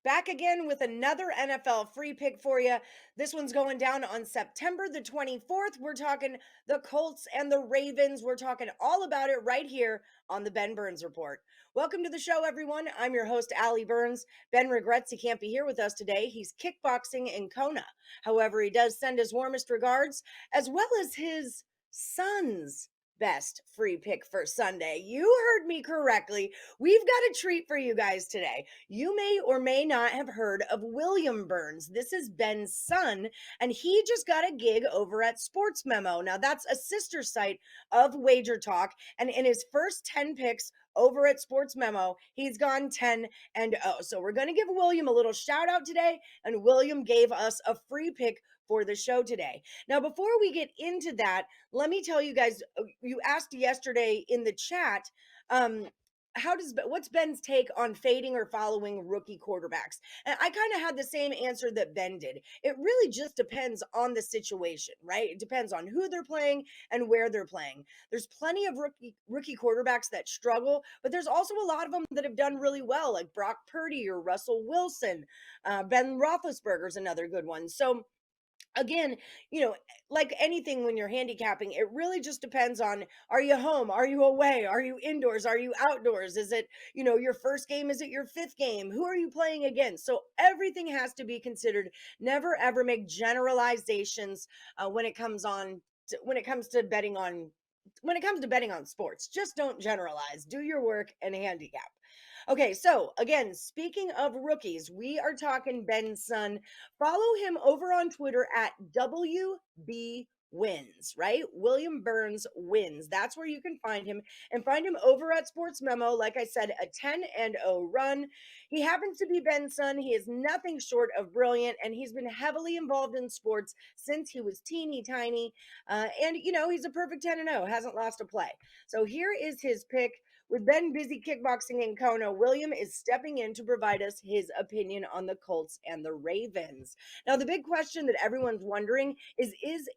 Back again with another NFL free pick for you. This one's going down on September the 24th. We're talking the Colts and the Ravens. We're talking all about it right here on the Ben Burns Report. Welcome to the show, everyone. I'm your host, Allie Burns. Ben regrets he can't be here with us today. He's kickboxing in Kona. However, he does send his warmest regards, as well as his son's best free pick for Sunday. You heard me correctly. We've got a treat for you guys today. You may or may not have heard of William Burns. This is Ben's son, and he just got a gig over at Sports Memo. Now, that's a sister site of WagerTalk, and in his first 10 picks over at Sports Memo, he's gone 10-0. So we're going to give William a little shout out today, and William gave us a free pick for the show today. Now, before we get into that, let me tell you guys, you asked yesterday in the chat, what's Ben's take on fading or following rookie quarterbacks? And I kind of had the same answer that Ben did. It really just depends on the situation, right? It depends on who they're playing and where they're playing. There's plenty of rookie quarterbacks that struggle, but there's also a lot of them that have done really well, like Brock Purdy or Russell Wilson. Ben Roethlisberger's another good one. So again, like anything when you're handicapping, it really just depends on, are you home? Are you away? Are you indoors? Are you outdoors? Is it, your first game? Is it your fifth game? Who are you playing against? So everything has to be considered. Never ever make generalizations when it comes to betting on sports. Just don't generalize. Do your work and handicap. Okay, so again, speaking of rookies, we are talking Ben's son. Follow him over on Twitter at WB Wins, right? William Burns Wins. That's where you can find him, and find him over at Sports Memo. Like I said, a 10-0 run. He happens to be Ben's son. He is nothing short of brilliant, and he's been heavily involved in sports since he was teeny tiny. And he's a perfect 10-0, hasn't lost a play. So here is his pick. With Ben busy kickboxing in Kona, William is stepping in to provide us his opinion on the Colts and the Ravens. Now, the big question that everyone's wondering is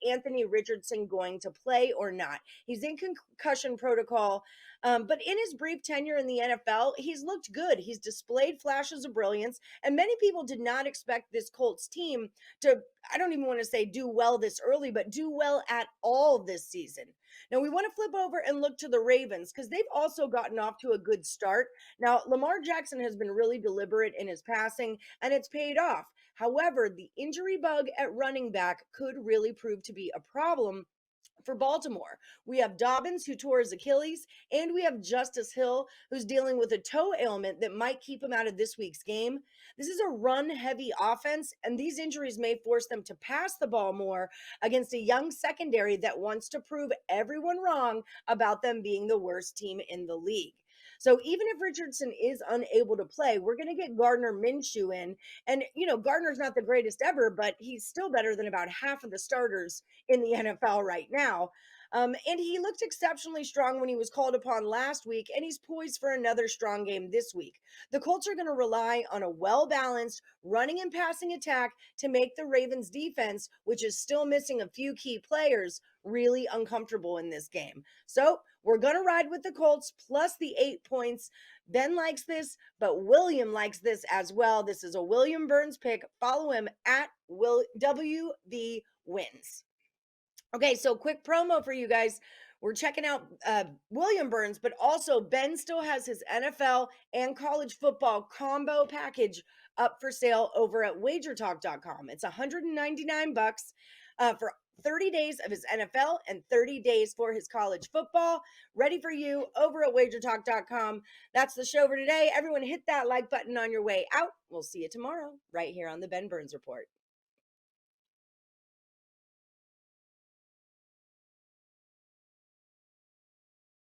Anthony Richardson going to play or not? He's in concussion protocol, but in his brief tenure in the NFL, he's looked good. He's displayed flashes of brilliance, and many people did not expect this Colts team to, I don't even want to say do well this early, but do well at all this season. Now, we want to flip over and look to the Ravens because they've also gotten off to a good start. Now, Lamar Jackson has been really deliberate in his passing, and it's paid off. However, the injury bug at running back could really prove to be a problem for Baltimore. We have Dobbins, who tore his Achilles, and we have Justice Hill, who's dealing with a toe ailment that might keep him out of this week's game. This is a run-heavy offense, and these injuries may force them to pass the ball more against a young secondary that wants to prove everyone wrong about them being the worst team in the league. So even if Richardson is unable to play, we're going to get Gardner Minshew in. And, Gardner's not the greatest ever, but he's still better than about half of the starters in the NFL right now. And he looked exceptionally strong when he was called upon last week, and he's poised for another strong game this week. The Colts are going to rely on a well-balanced running and passing attack to make the Ravens defense, which is still missing a few key players, really uncomfortable in this game. So we're going to ride with the Colts plus the 8 points. Ben likes this, but William likes this as well. This is a William Burns pick. Follow him at WB Wins. Okay, so quick promo for you guys. We're checking out William Burns, but also Ben still has his NFL and college football combo package up for sale over at WagerTalk.com. It's $199 for 30 days of his NFL and 30 days for his college football. Ready for you over at WagerTalk.com. That's the show for today. Everyone hit that like button on your way out. We'll see you tomorrow right here on the Ben Burns Report.